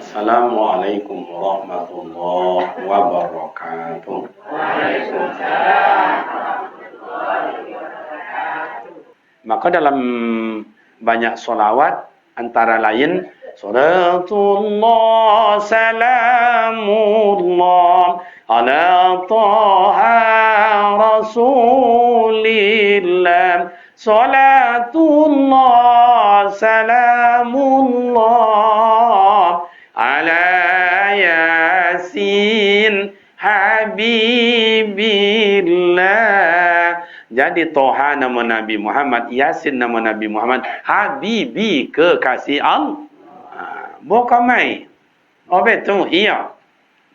Assalamualaikum warahmatullahi wabarakatuh. Maka dalam banyak solawat antara lain Salatullah salamullah ala taha rasulillah Salatullah salamullah ala yasin habibillah. Jadi Toha nama Nabi Muhammad, Yasin nama Nabi Muhammad, Habibi kekasih Allah. Bukan main. Oh betul, iya.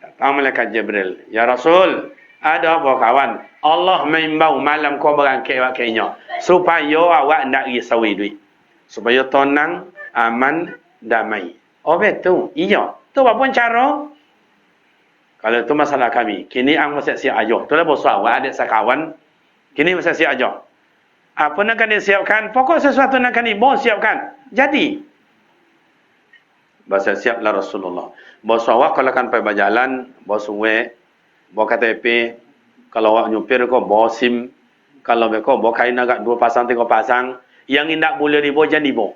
Datang malaikat Jibril. Ya Rasul, ada apa kawan? Allah mengimbau malam kau berangkat wakilnya. Supaya awak nak risau duit. Supaya tenang, aman, damai. Oh betul, iya. Tu apa pun cara? Kalau itu masalah kami. Kini ang siap-siap aja. Itulah bos awak, adik sekawan. Kini siap-siap aja. Apa nak kena siapkan? Pokok sesuatu nak kena bos siapkan. Jadi. Bahasa siaplah Rasulullah. Bos awak kalau kan pergi berjalan, bos uwe, bawa KTP, kalau awak nyupir kau bawa SIM, kalau mereka bawa kain agak 2 pasang, 3 pasang, yang tidak boleh dibawa jangan dibawa.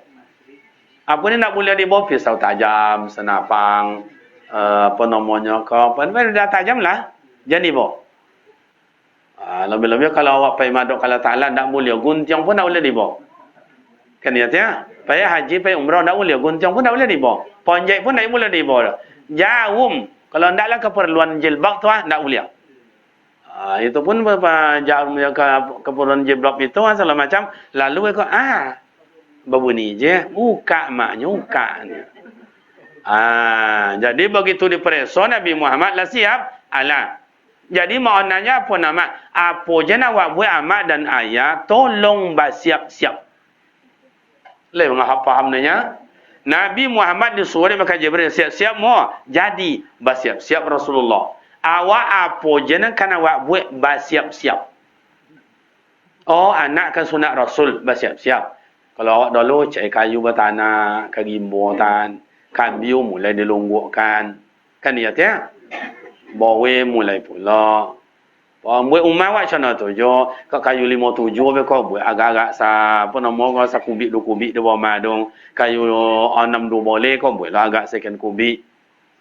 Apa ni tak boleh dibawa? Pisau tajam, senapang, apa namanya kau, apa dah tajam lah, jangan dibawa. Lebih-lebih kalau awak pergi madok kalau Ta'ala tak boleh, guntiang pun tak boleh dibawa. Kan niatnya, pergi haji, pergi umrah tak boleh, guntiang pun tak boleh dibawa. Ponjek pun tak boleh dibawa. Jarum, kalau taklah keperluan jilbab tu tak boleh. Itu pun jarum keperluan jilbab itu segala macam. Lalu aku berbunyi je, uka maknya uka ni. Jadi begitu diperiksa Nabi Muhammad lah siap. Jadi maknanya apa nama? Apa je nak awak buat amak dan ayah, tolong bersiap-siap. Boleh faham nanya? Nabi Muhammad disuruh maka Jibril siap-siap mau. Jadi bersiap-siap Rasulullah. Awak apa je nak kan awak buat bersiap-siap. Oh, anak kan sunat Rasul bersiap-siap. Kalau awak dulu cari kayu bertanah, karimbo tan, kambiu mulai dilunggukkan. Kan niatnya? Bawe mulai pula. Buat umar awak macam mana tu? Jo, kayu 57 kau buat agak-agak apa nama kau kubik 2 kubik dia bawa madung. Kayu 62 boleh kau buatlah agak second kubik.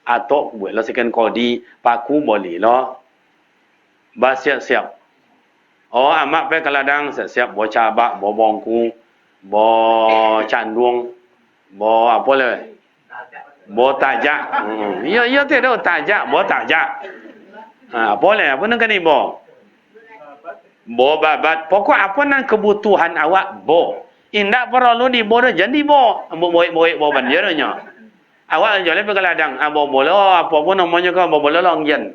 Atau buatlah second kodi, paku boleh lah. Siap-siap. Oh, amak pe keladang siap-siap bawa cabak, bawa bongku, bawa candung, bawa apa le? Bawa tajak. Ya tidak tajak, bawa tajak. Boleh apa nak kena bawa? Bawa babat. Pokok apa nak kebutuhan awak bawa. Indak perlu dibawa jangan dibawa. Boik-boik bawa banjarnya. Awak jangan pergi ladang. Bawa bola apa pun namanya kau bawa bola longyan.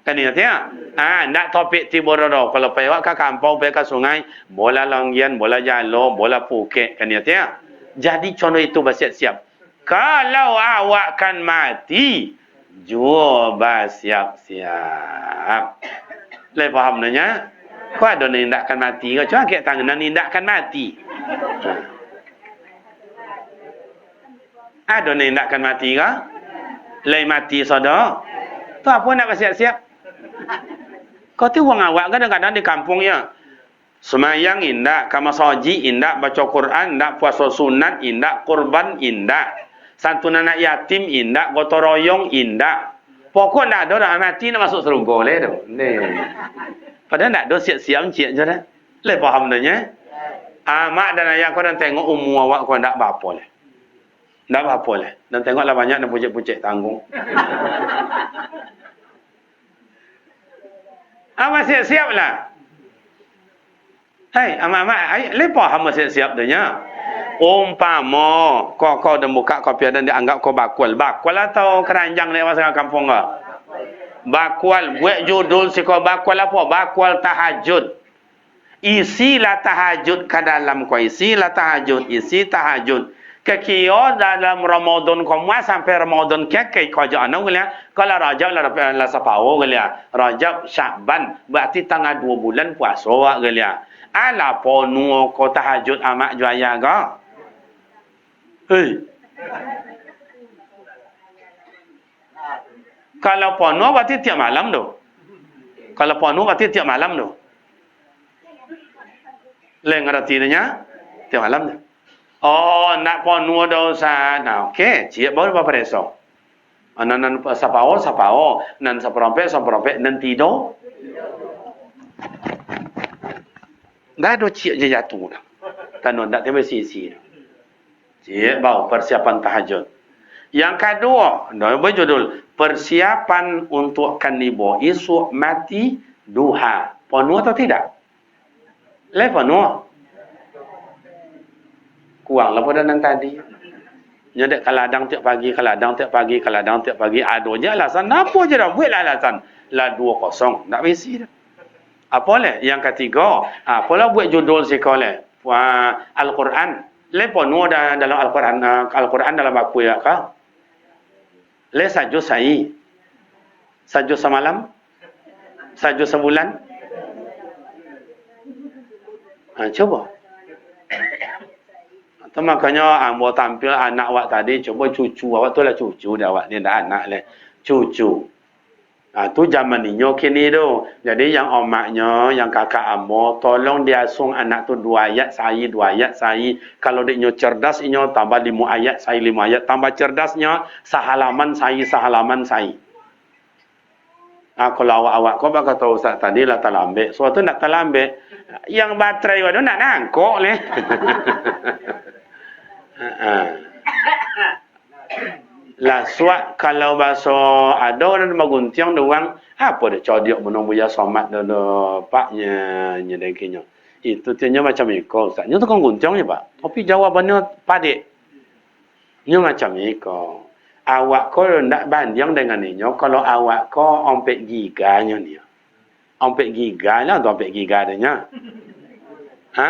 Kan ni ya? Nak topik tiba dah. Kalau pergi awak ke kampung, pergi ke sungai, bola longyan, bola jalo, bola Phuket. Kan ni ya? Jadi contoh itu bersiap-siap. Kalau awak kan mati, jua bersiap-siap. Boleh faham nanya? Kau ada nindakkan mati ke? Cuma kek tangan nindakkan mati. Ada nindakkan mati ke? Lai mati saudara. Tu apa nak bersiap-siap? Kau tu orang awak kadang-kadang di kampungnya. Semayang indak, kamasaji indak, baca Quran indak, puasa sunat indak, kurban indak. Santunan anak yatim indak, gotong royong indak. Pokok tak ada orang mati nak masuk surga boleh tu. Padahal tak ada siap-siap encik je dah. Boleh faham tanya? Mak dan ayah kau dan tengok umur awak kau tak apa-apa lah. Tak apa-apa lah. Dan tengoklah banyak dan pucik-pucik tanggung. Siap-siap lah. Hai, amak-amak, lepas hamba siap-siap tanya. Umpama kau dah buka kopi dan dianggap kau bakwal atau keranjang di masa kampung kau. Bakwal, buat judul si kau bakwal apa? Bakwal tahajud. Isilah tahajud ke dalam kau, isilah tahajud, isi tahajud. Kekio dalam Ramadan kau sampai Ramadan kek kau jangan gila. Kalau Rajab lah sepau gila. Rajab Syakban berarti tanggal 2 bulan puasa gila. Ala ponu kau tahajud amak juaya kau. Hei. Kalau penuh berarti tiap malam tu. Kalau penuh berarti tiap malam tu. Lain artinya tiap malam tu. Oh, nak penuh dah Ustaz. Nah, okey, cik baru berapa esok? Nan sapao, nan saperompek, nan tidur. Dah ada cik je jatuh dah. Tanah tak tiba sisi. Cik bau persiapan tahajud. Yang kedua, dah berjudul persiapan untuk kanibo esok mati duha. Penuh atau tidak? Penuh. Kurang lah pada nan tadi. Jadi kaladang tiap pagi, kaladang tiap pagi. Ada je alasan. Apa je dah? Buatlah alasan. Lah 2-0. Tak besi dah. Apa le? Yang ketiga, apalah buat judul sekolah Al-Quran. Le penuh dalam Al-Quran, Al-Quran dalam aku ya kah? Le sajud sai. Sajud semalam? Sajud sebulan? Coba. Itu makanya ambo tampil anak awak tadi, coba cucu awak tu lah cucu dah awak ni dah anak le. Cucu. Tu zaman ni kini tu. Jadi yang omaknya, yang kakak ambo, tolong dia asung anak tu 2 ayat sai. Kalau dia cerdas, inyo tambah 5 ayat sai 5 ayat. Tambah cerdasnya, sehalaman sai. Kalau awak kau bakal tahu Ustaz tadi lah terlambat. Suatu nak terlambat. Yang baterai tu nak nangkok le. Lah suat kalau bahasa ada orang maguntiang doang apa dah codiok menunggu ya somat dah paknya nyedekinya. Itu tianya macam iko Ustaz. Nya tu kan guntiang je Pak. Tapi jawabannya padik. Nya macam iko. Awak ko ndak banding dengan ninyo kalau awak ko ompek giganya ni. Ompek giganya tu ompek giga dia.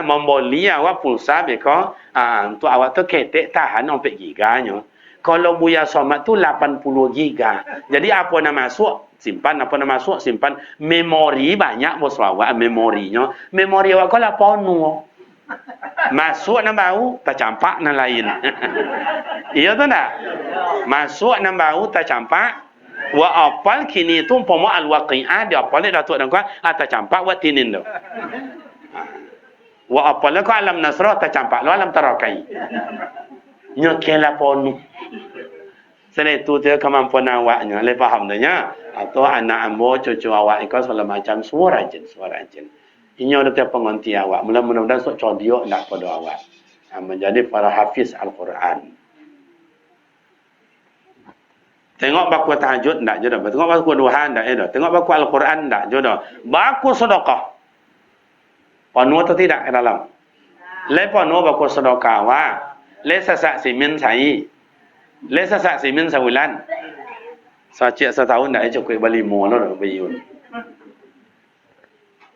Memboli awak pulsa beko untuk awak tu ketek tahan ompek giganya. Kalau Buya Somat tu 80 giga. Jadi apa nak masuk? Simpan. Memori banyak bos awak memorinya. Memori awak kalau penuh. Masuk nak bau, tak campak nak lain. Iya tu tak? Masuk nak bau, tak campak. Wa apal kini tu umpama al-waqi'ah dia apal ni datuk dan kuat, tak campak buat tinin tu. Wa apal ko alam nasrah tak campak lo alam tarakai. Nyokela penuh. Selain itu dia kemampuan awaknya, le faham dah atau anak ambo cucu awak ikut segala macam suara rajin. Ini ada tiap pengonti awak. Mudah-mudahan sok codiok nak pada awak. Menjadi para hafiz Al-Quran. Tengok baku tahajud tak je dah. Tengok baku duha tak je dah. Tengok baku Al-Quran tak je dah. Baku sedekah. Penuh atau tidak ke dalam? Le penuh baku sedekah awak. Le sasak simin sai. Le sasak simin sebulan. Sacik setahun tak cukup beli mula dah bayun.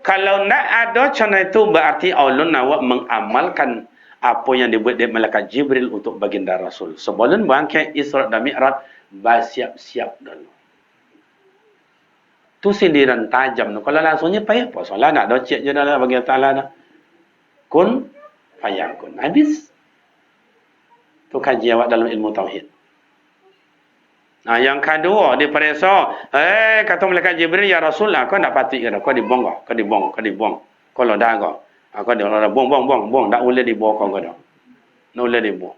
Kalau nak ada cara itu berarti Allah nak mengamalkan apa yang dibuat oleh malaikat Jibril untuk baginda Rasul. Sebelum berangkat Isra dan Mi'raj, bersiap-siap dulu. Tu sindiran tajam. Kalau langsungnya payah apa? Soalnya nak ada cik je dalam baginda Ta'ala dah. Kun fayakun. Habis. Tu kaji awak dalam ilmu tauhid. Nah, yang kedua dia periksa, kata malaikat Jibril ya Rasul lah, kau nak patik ke dah? Kau dibuang kau dibuang. Kalau dah kau. Kau dah buang, tak boleh dibuang kau dah. Tak boleh dibuang.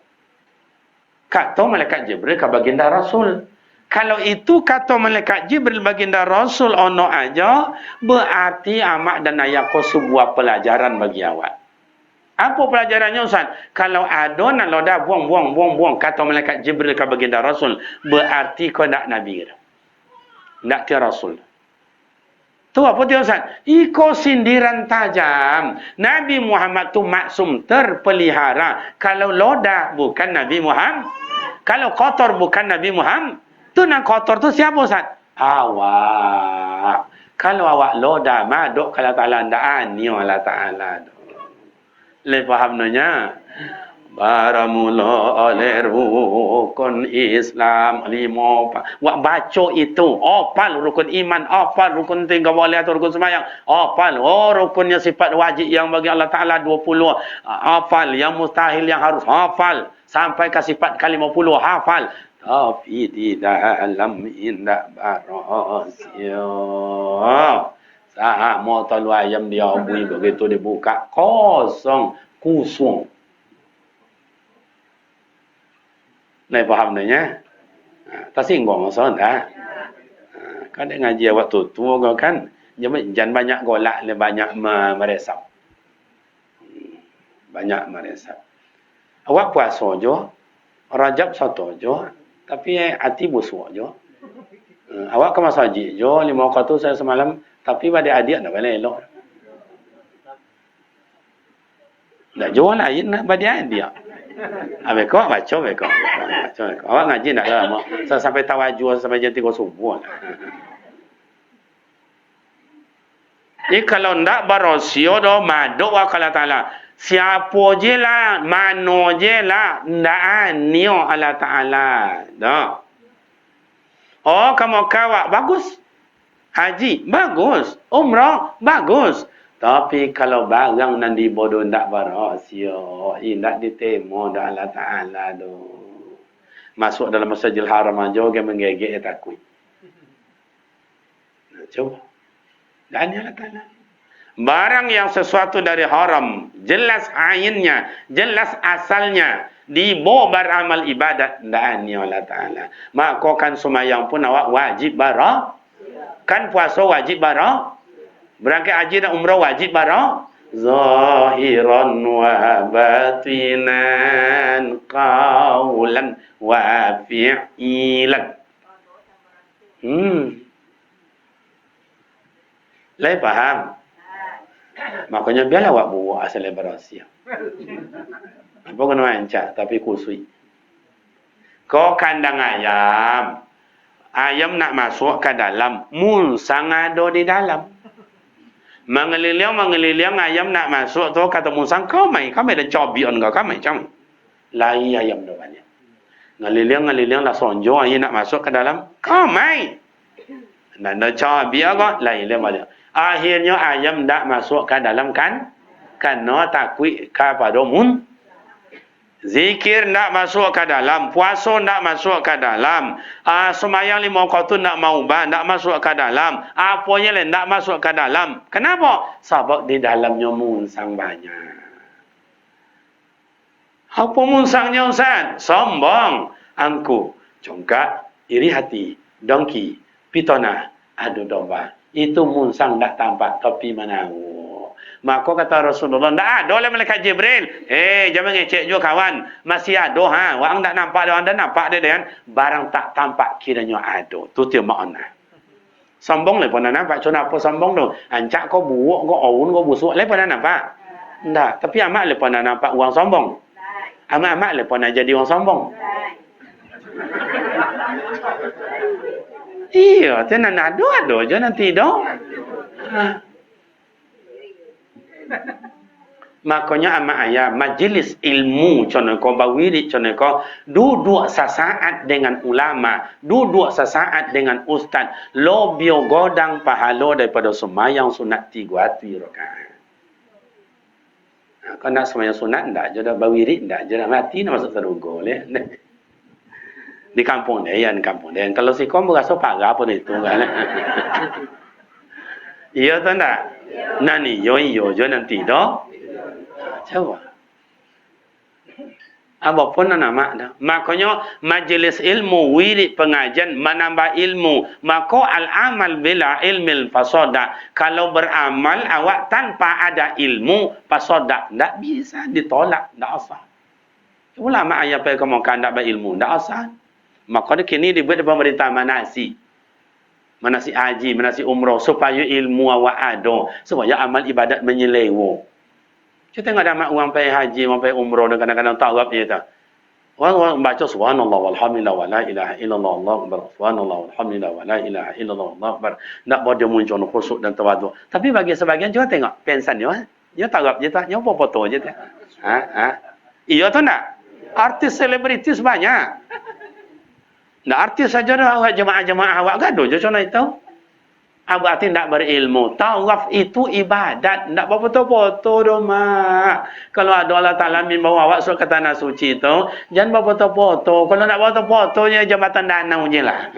Kata malaikat Jibril ke baginda Rasul. Kalau itu kata malaikat Jibril baginda Rasul ono aja, berarti amak dan ayah kau sebuah pelajaran bagi awak. Apa pelajarannya Ustaz? Kalau ada nak loda buang, kata malaikat Jibril ke baginda Rasul, berarti kau nak Nabi ke? Tak dia Rasul. Tu apa dia Ustaz? Iko sindiran tajam. Nabi Muhammad tu maksum, terpelihara. Kalau loda bukan Nabi Muhammad. Kalau kotor bukan Nabi Muhammad. Tu nak kotor tu siapa Ustaz? Awak. Kalau awak loda maduk kalau Ta'ala ndaan ni Allah Ta'ala. Le faham nanya baramula oleh rukun Islam 5 wak baca itu opal rukun iman, opal rukun tinggal boleh atau rukun sembahyang, opal rukunnya sifat wajib yang bagi Allah Ta'ala 20, hafal yang mustahil yang harus hafal sampai ke sifat ke 50 hafal. Tapi di dalam indah barasia. Sama talu ayam dia bui begitu dibuka. Kosong. Kusung. Nai faham nanya? Tak singgung masalah dah. Kan dia ngaji waktu tu kan. Jangan banyak golak, banyak meresap. Banyak meresap. Awak puasa je. Rajab satu je. Tapi hati busuk je. Awak ke masjid je. 5 waktu tu saya semalam. Tapi pada adik nak balik elok. Tak jual lain nak pada adik. Mereka baca mereka. Awak ngaji tak lama. Sampai tawajud sampai jam 3 subuh. Jadi kalau tak berosio do maduk wa kala taala. Siapa je lah, mano je lah, ndak anio Allah Taala. Dah. Oh, kamu kawak bagus. Haji bagus, umrah bagus. Tapi kalau barang nan dibodoh ndak berosio, ndak ditemo dah Allah Taala do. Masuk dalam Masjidil Haram aja orang menggegek takut. Coba. Dan Allah Ta'ala. Barang yang sesuatu dari haram, jelas ainnya, jelas asalnya, dibawa beramal ibadat, dan Allah Ta'ala. Maka kan semayang pun awak wajib bara. Kan puasa wajib bara. Berangkat haji dan umrah wajib bara. Zahiran wa batinan, qawlan wa fi'ilan. Lai faham? Makanya biarlah awak buat asal berahsia. Apa kena ancak tapi kusui. Kau kandang ayam. Ayam nak masuk ke dalam, munsang ada di dalam. Mengeliling ayam nak masuk tu kata munsang, kau mai dah cobian kau mai macam. Lai ayam dah banyak. Ngeliling lah sonjo ayam nak masuk ke dalam, kau mai. Nak dah cobian kau lai banyak. Akhirnya ayam tak masuk ke dalam kan? Karena takut kepada mun. Zikir tak masuk ke dalam. Puasa tak masuk ke dalam. Semayang 5 waktu tak mau ubah. Tak masuk ke dalam. Apanya lain tak masuk ke dalam. Kenapa? Sebab di dalamnya munsang banyak. Apa munsangnya Ustaz? Sombong. Angku. Congkak. Iri hati. Dongki. Pitona. Adu domba. Itu munsang tak tampak tapi menahu. Maka kata Rasulullah, tak ada oleh malaikat Jibril. Jangan ngecek juga kawan. Masih ada ha. Orang tak nampak dia, anda nampak dia kan. Barang tak tampak kiranya ada. Tu dia makna. Sombong le pun nampak. Cuma apa sombong tu? Ancak kau buuk, kau awun, kau busuk. Le pun nampak. Tak. Tapi amat le pun nampak orang sombong. Amat le pun jadi orang sombong. Iya, jangan ada je nanti dah. Makanya amat ayah majlis ilmu contoh kau bawiri contoh kau duduk sesaat dengan ulama, duduk sesaat dengan ustaz, lebih godang pahala daripada sembahyang sunat 3 rakaat. Kau nak sembahyang sunat ndak je dah bawiri ndak je dah mati nak masuk surga leh. Di kampung dia, kalau si kau berasa parah pun itu kan. Iya tak nak? Nani yo je nanti dah. Coba. Apapun nama dah. Makanya majlis ilmu, wirid pengajian menambah ilmu. Maka al-amal bila ilmil fasoda. Kalau beramal awak tanpa ada ilmu fasoda, tak bisa ditolak, tak asal. Ulama ayah pergi ke Mekah tak berilmu, tak asal. Maka kini dibuat pemerintah manasi haji, manasi umrah supaya ilmu awak ada, supaya amal ibadat menyelewo. Kita tengok ada orang pergi haji, orang pergi umrah dan kadang-kadang tawaf dia tak. Orang baca subhanallah walhamdulillah wa la ilaha illallah Allahu akbar. Subhanallah walhamdulillah wa la ilaha illallah Allahu akbar. Nak buat dia muncul khusyuk dan tawaduk. Tapi bagi sebagian juga tengok pensan dia, dia tawaf je tak, dia foto je tak. Iya tu nak? Artis selebritis banyak. Nah, artis saja dah awak jemaah-jemaah awak gaduh je contoh itu. Berarti tak berilmu. Tawaf itu ibadat. Tak berfoto-foto dah, mak. Kalau ada Allah Ta'ala membawa awak suruh ke tanah suci tu, jangan berfoto-foto. Kalau nak berfoto-foto, je jambatan danau je lah.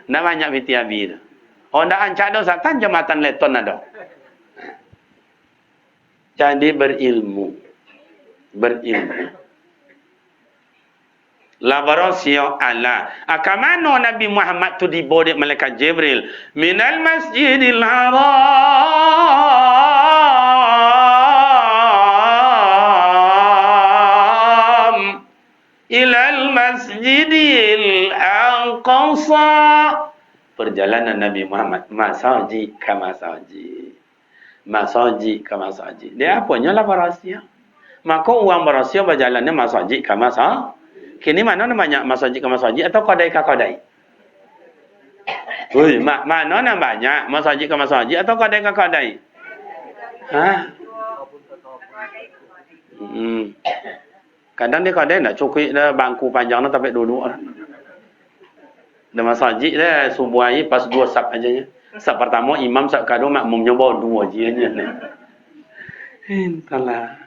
Tak banyak BTAB tu. Oh, tak ancak dah, satan jambatan leton ada. Jadi berilmu. Berilmu. Labarasio Allah. Akamano Nabi Muhammad tu dibawa malaikat Jibril minal masjidil haram ilal masjidil aqsa. Perjalanan Nabi Muhammad masajid ke masajid. Masajid ke masajid. Dia apanya labarasio? Maka orang berasio berjalannya masajid ke masajid. Kini mana namanya masajid ke masajid atau kodai ke kodai? Ui, mana nak banyak masajid ke masajid atau kodai ke kodai? Hah? Kadang dia kodai nak cukup dah bangku panjang nak sampai duduk. Dah masajid dah subuh air pas 2 sap aja nya. Sap pertama imam, sap kedua makmumnya bawa 2 je nya. Entahlah.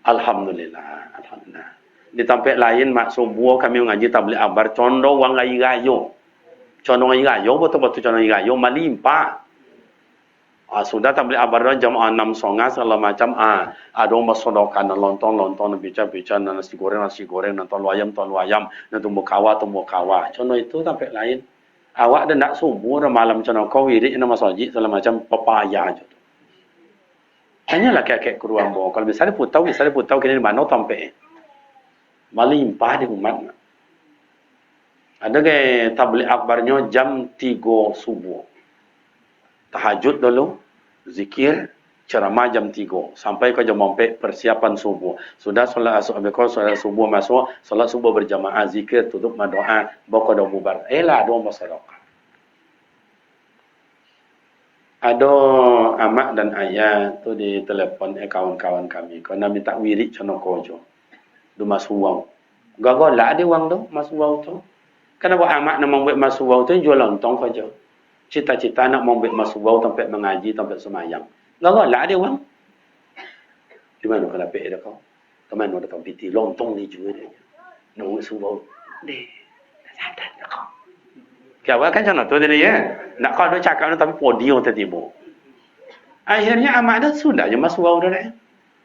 Alhamdulillah, alhamdulillah. Di tempat lain mak subuh kami mengaji tabligh akbar condong wang gai gayo. Condong gai gayo betul-betul condong gai gayo melimpah. Sudah tabligh akbar jam 6.30 segala macam ada bersodokan lontong bicara nasi goreng nonton ayam nonton mukawa contoh itu tempat lain. Awak dah nak subuh malam contoh kau wirid nama masjid segala macam papaya je. Tanyalah kakek ke ruang bawah. Kalau misalnya putau kini di mana tempat. Melimpah di umat. Ada ke tabligh akbarnya jam 3 subuh. Tahajud dulu, zikir, ceramah jam 3 sampai ke jam 4 persiapan subuh. Sudah solat solat subuh masuk, solat subuh berjamaah, zikir, tutup doa, bawa doa bubar. Elah doa masyarakat. Ada amak dan ayah tu di telefon kawan-kawan kami. Kena minta wirid cana kojo. Du masuk wang. Gagal lah ada wang tu masuk wang tu. Kenapa amak nak membuat masuk wang tu jual lontong saja. Cita-cita nak membuat masuk wang tempat mengaji, tempat semayang. Gagal lah ada wang. Di mana kena pek dah kau? Ke mana dah kau piti lontong ni juga dia. Nak masuk wang. Deh. Tak sadar dah kau. Kau kan contoh tu dia ya. Nak kau dah cakap tapi podium tertiba. Akhirnya amak dah sudah je masuk wang dah.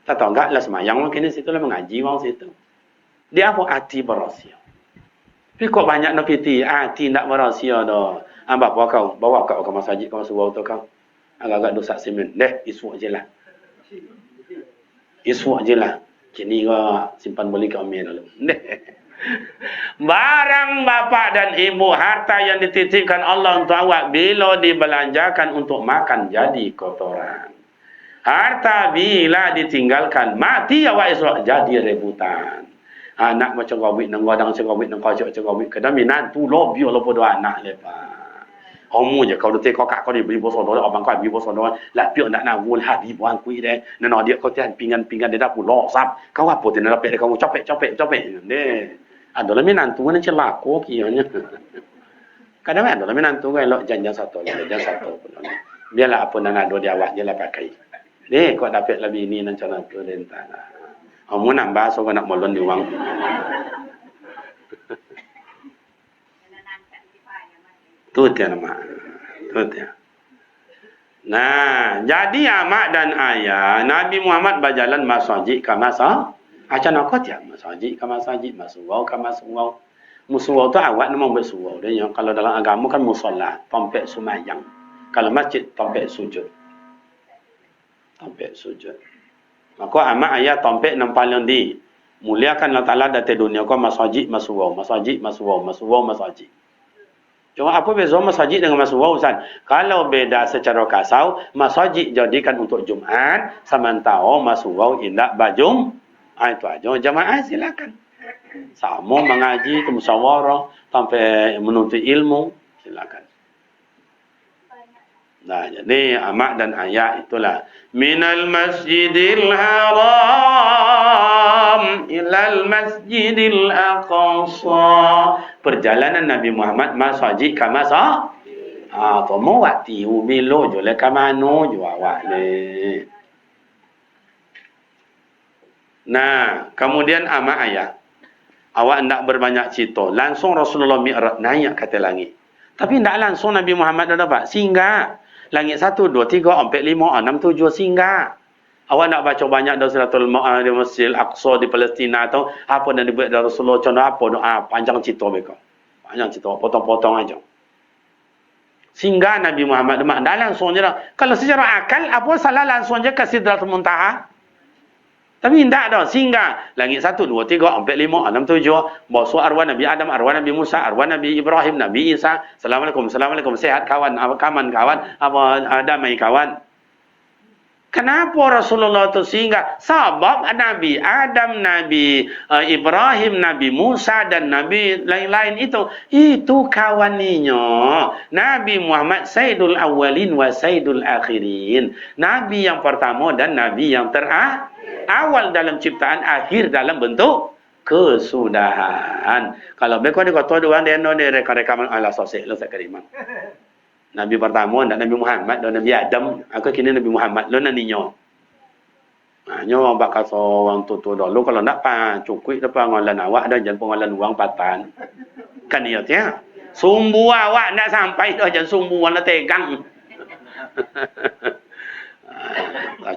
Tak tahu enggak lah semayang mungkin di situ lah mengaji wang situ. Dia apa hati berahsia. Tapi kok banyak nak piti hati nak berahsia dah. Bawa kau ke masjid kau masuk wang tu kau. Agak-agak dosa semen. Deh, isu je lah. Isu je lah. Kini kau simpan beli kau ambil dulu. Deh. Barang bapa dan ibu harta yang dititipkan Allah untuk awak bila dibelanjakan untuk makan jadi kotoran. Harta bila ditinggalkan mati awak esok jadi rebutan. Anak macam kawit nang wadang cakawit nang kocok cakawit kedam minat tu lo bio lo podo anak lepa. Homo je kau detik kau kak kau dibeli bos sodo abang kau beli bos sodo la pio nak nak wul habi buang kui deh. Neno dia kau tian pingan-pingan dia dah pulo sap. Kau apa tu nak pek kau capek deh. Adalah menantu kan celak kok kianya. Kadang adalah menantu kan lo jangan satu pun. Biarlah apa nak ada dia awak je lah pakai. Deh kau dapat lebih ini nan cara tu rentana. Kamu nambah so kau nak molon di wang. Tu dia nama. Tu dia. Nah, jadi amak dan ayah Nabi Muhammad berjalan masjid ke masjid. Acan aku tiap masjid ke masjid, masuk ke masuk. Musuh tu awak nama bersuau dia yang kalau dalam agama kan musola, tempat sembahyang. Kalau masjid tempat sujud. Tempat sujud. Maka amak ayah tempat yang paling di muliakan Allah Taala dari dunia ko masjid masuk. Cuma apa beza masjid dengan masuk Ustaz? Kalau beda secara kasau, masjid jadikan untuk Jumaat, sementara masuk indak bajum. Itu aja jamaah silakan. Sama mengaji, musyawarah, sampai menuntut ilmu, silakan. Nah, jadi amak dan ayah itulah minal masjidil haram haram ilal masjidil aqsa. Perjalanan Nabi Muhammad masjid ke masa tomo waktu bilo je le ke mano je awak le. Nah, kemudian ama ayat. Awak hendak berbanyak cerita. Langsung Rasulullah Mi'raj naik ke atas langit. Tapi hendak langsung Nabi Muhammad dah dapat. Singgah. Langit 1, 2, 3, 4, 5, 6, 7 singgah. Awak nak baca banyak dari Suratul Mu'ah di Masjid Al-Aqsa di Palestina atau apa yang dibuat dari Rasulullah contoh apa doa panjang cerita mereka. Panjang cerita potong-potong aja. Singgah Nabi Muhammad dah langsung je dah. Kalau secara akal apa salah langsung je ke Sidratul Muntaha? Tapi tidak dah, singgah. Langit 1, 2, 3, 4, 5, 6, 7. Bawa arwah Nabi Adam, arwah Nabi Musa, arwah Nabi Ibrahim, Nabi Isa. Assalamualaikum, Assalamualaikum. Sehat kawan, apa kaman kawan, apa damai kawan. Kenapa Rasulullah itu singgah? Sebab Nabi Adam, Nabi Ibrahim, Nabi Musa dan Nabi lain-lain itu kawaninya. Nabi Muhammad Sayyidul Awwalin wa Sayyidul Akhirin. Nabi yang pertama dan Nabi yang terakhir. Awal dalam ciptaan, akhir dalam bentuk kesudahan. Kalau mereka ni kata orang dia no ni reka-rekaman Allah sosek lo sak keriman. Nabi pertama dan Nabi Muhammad dan Nabi Adam, aku kini Nabi Muhammad lo naninya. Nyo bak kata orang tu dulu kalau nak pa cukui depan ngolan awak dah jangan pengolan uang patan. Kan iya tiah. Sumbu awak nak sampai dah jangan sumbu wala tegang.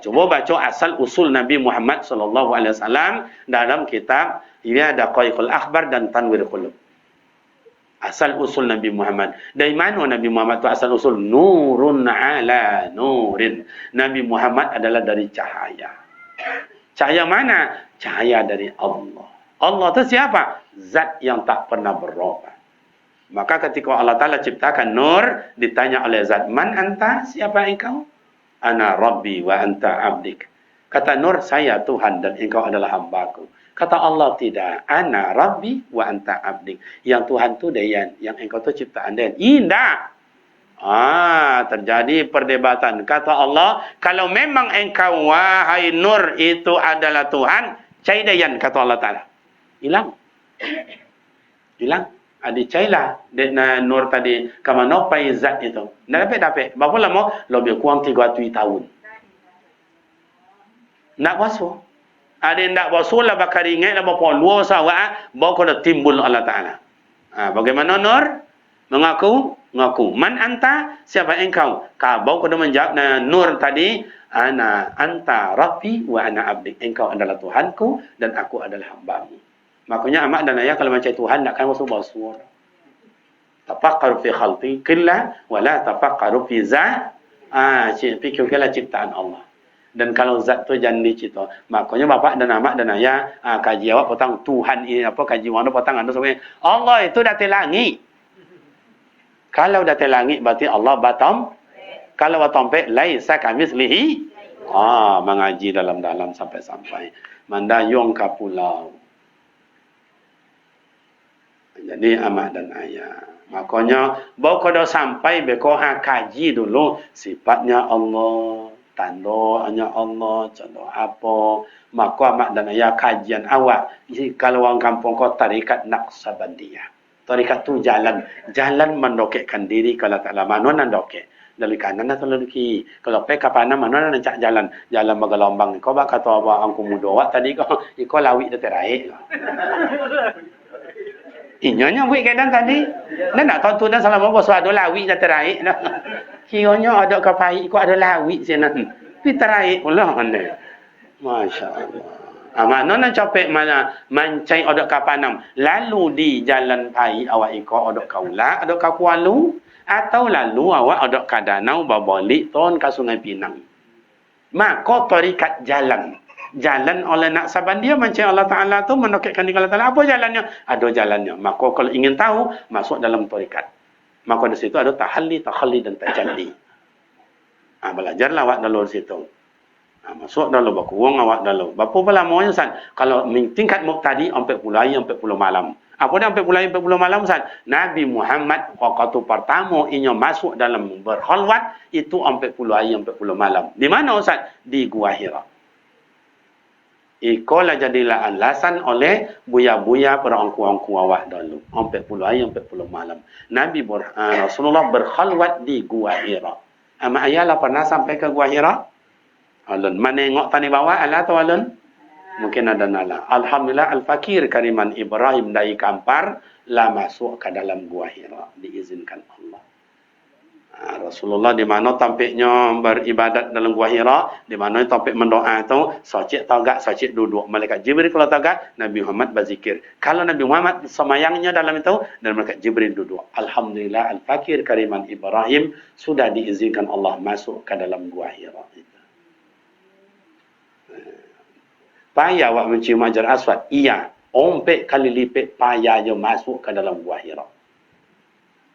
Coba baca asal usul Nabi Muhammad sallallahu alaihi wasallam dalam kitab ini ada Qaiqul Akhbar dan Tanwirul Qulub. Asal usul Nabi Muhammad. Dari mana Nabi Muhammad itu asal usul? Nurun ala nurin. Nabi Muhammad adalah dari cahaya. Cahaya mana? Cahaya dari Allah. Allah itu siapa? Zat yang tak pernah berubah. Maka ketika Allah Ta'ala ciptakan nur, ditanya oleh zat, man anta? Siapa engkau? Ana Rabbi wa anta abdik. Kata Nur, saya Tuhan dan engkau adalah hambaku. Kata Allah, tidak. Ana Rabbi wa anta abdik. Yang Tuhan tu Dayan, yang engkau tu ciptaan Dayan. Indah. Terjadi perdebatan. Kata Allah, kalau memang engkau wahai Nur itu adalah Tuhan, cai Dayan, kata Allah Ta'ala. Hilang. Hilang. Dicailah Nur tadi kama nopai zat itu. Nak dapat. Berapa lama? Lebih kurang 300 tahun. Nak basuh. Ada yang nak basuh lah bakar ingat lah berapa luar sawah baru kena timbul Allah Ta'ala. Bagaimana Nur? Mengaku. Man anta? Siapa engkau? Baru kena menjawab Nur tadi. Ana anta Rabbi wa ana abdik. Engkau adalah Tuhanku dan aku adalah hambamu. Makanya amak dan ayah kalau macam Tuhan takkan basuh-basuh. Tafakkaru fi khalqillah wala tafakkaru fi zat. Fikirkanlah ciptaan Allah. Dan kalau zat tu jangan dicipta. Makanya bapak dan amak dan ayah kaji awak potong Tuhan ini apa kaji mana potong anda semua. Allah itu datang langit. Kalau datang langit berarti Allah batam. Kalau batam pe laisa kamitslihi. Mengaji dalam-dalam sampai-sampai. Mandayung ka pulau. Jadi amak dan ayah. Makanya baru kau dah sampai beko kaji dulu sifatnya Allah, tandanya Allah, contoh apa. Maka amak dan ayah kajian awak. Kalau orang kampung kau tarikat Naqsabandiyah. Tarikat tu jalan mendokekkan diri kalau tak lama mana dokek. Dari kanan atau dari kiri. Kalau pe kapan mana nak cak jalan bergelombang. Kau bak kata apa angku muda awak tadi kau lawik dah terakhir. Inyonya buat keadaan tadi. Dan nak tahu tu dah salah apa suatu lawik dah terakhir dah. Kiranya ada kapai ikut ada lawik sana. Tapi terakhir pula anda. Masya-Allah. Mana nak capek mana mancai ada kapanam. Lalu di jalan pai awak ikut ada kaula, ada kakualu atau lalu awak ada kadanau babalik ton ke Sungai Pinang. Maka tarikat jalan oleh Naqsabandiyah macam Allah Ta'ala tu menokekkan diri Allah Ta'ala. Apa jalannya? Ada jalannya. Maka kalau ingin tahu, masuk dalam tarikat. Maka di situ ada tahalli, takhalli dan tajalli. Belajarlah awak dalam situ. Masuk dalam berkurang awak dalam. Berapa lamanya Ustaz? Kalau tingkat muqtadi 40 hari 40 malam. Apa dia 40 hari 40 malam Ustaz? Nabi Muhammad waktu pertama inya masuk dalam berkhalwat itu 40 hari 40 malam. Di mana Ustaz? Di Gua Hira. Ikolah jadilah alasan oleh buya-buya perangku-angku awak dulu. 40 hari, 40 malam. Rasulullah berkhalwat di Gua Hira. Ama ayalah pernah sampai ke Gua Hira? Alun, menengok tani bawah ala tu alun? Mungkin ada nala. Alhamdulillah al-fakir kariman Ibrahim dari Kampar lah masuk ke dalam Gua Hira. Diizinkan Allah. Rasulullah di mana tampaknya beribadat dalam Gua Hira, di mana tampik mendoa tu, sacik tagak, sacik duduk. Malaikat Jibril kalau tagak, Nabi Muhammad berzikir. Kalau Nabi Muhammad semayangnya dalam itu, dan malaikat Jibril duduk. Alhamdulillah al-fakir kariman Ibrahim sudah diizinkan Allah masuk ke dalam Gua Hira. Payah awak mencium Hajar Aswad. Iya, ompek kali lipat payah je masuk ke dalam Gua Hira.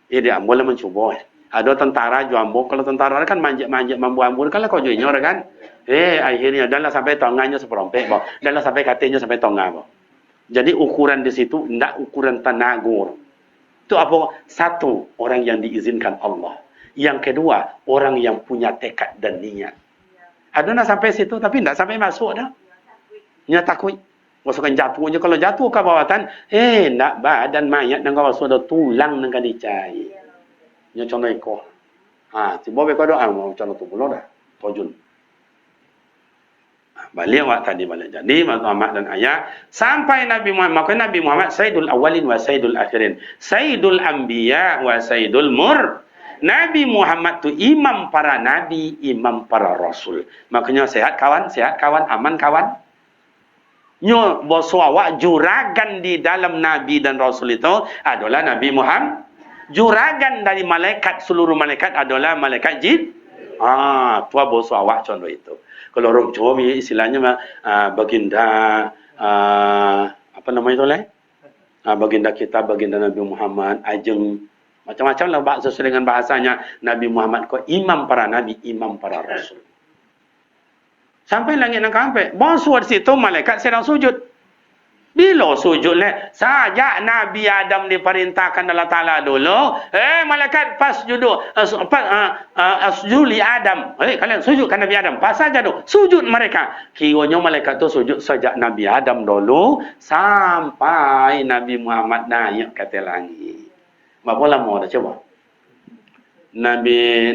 Dia boleh mencuba. Ada tentara juambo, kalau tentara kan manjat-manjat mambu-mambu kan lah kau jualnya kan. Akhirnya dalam sampai tangannya seperompek, dalam sampai katanya sampai tongah. Jadi ukuran di situ tidak ukuran tanagur. Itu apa? Satu, orang yang diizinkan Allah. Yang kedua, orang yang punya tekad dan niat. Ada nak sampai situ tapi tidak sampai masuk dah. Nya takut. Masukkan jatuhnya, kalau jatuh ke bawatan, nak badan mayat dan kau sudah tulang dengan dicai. Nya contoh iko. Tiba beko doa mau contoh tu pula dah. Tojun. Balik awak tadi balik. Jadi Muhammad dan ayah sampai Nabi Muhammad, maka Nabi Muhammad Sayyidul Awwalin wa Sayyidul Akhirin. Sayyidul Anbiya wa Sayyidul Mur. Nabi Muhammad tu imam para nabi, imam para rasul. Makanya sehat kawan, aman kawan. Nyo boso awak juragan di dalam nabi dan rasul itu adalah Nabi Muhammad. Juragan dari malaikat, seluruh malaikat adalah malaikat jin. Tua boso awak contoh itu. Kalau orang Jawa istilahnya baginda apa nama itu leh? Baginda kita, baginda Nabi Muhammad, ajeng macam-macam lah sesuai dengan bahasanya. Nabi Muhammad ko imam para nabi, imam para rasul. Sampai langit nak sampai, boso di situ malaikat sedang sujud. Bila sujud leh, sajak Nabi Adam diperintahkan Allah Ta'ala dulu, malaikat pas judul, asjuli Adam. Kalian sujudkan Nabi Adam. Pas saja tu, sujud mereka. Kiranya malaikat tu sujud sejak Nabi Adam dulu, sampai Nabi Muhammad naik ke langit. Berapa lama dah coba? Nabi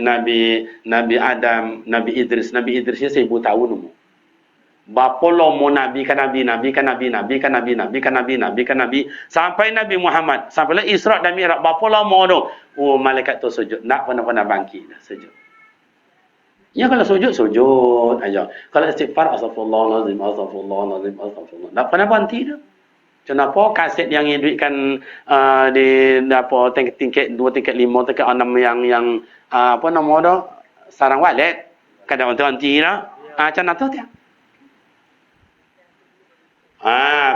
Adam, Nabi Idris ni 1000 tahun umur. Bapa lama Nabi sampai Nabi Muhammad, sampai Isra dan Mi'raj, berapa lama tu? Malaikat tu sujud, nak pernah bangkit dah sujud. Ya kalau sujud aja. Kalau istighfar astagfirullahalazim. Tak pernah berhenti dah. Kenapa kaset yang duitkan di apa tingkat 2, tingkat 5, tingkat 6 yang apa nama tu? Sarang walet. Kadang orang henti dah. Macam tu dia.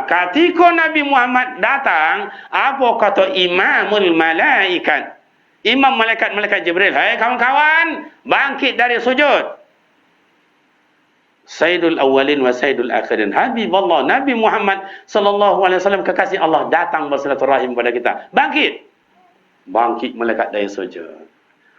Ketika Nabi Muhammad datang, apa kata imamul malaikat? Imam malaikat Jibril, hai kawan-kawan, bangkit dari sujud. Sayyidul Awwalin wa Sayyidul Akhirin. Habibullah Nabi Muhammad sallallahu alaihi wasallam kekasih Allah datang bersilaturahim kepada kita. Bangkit malaikat dari sujud.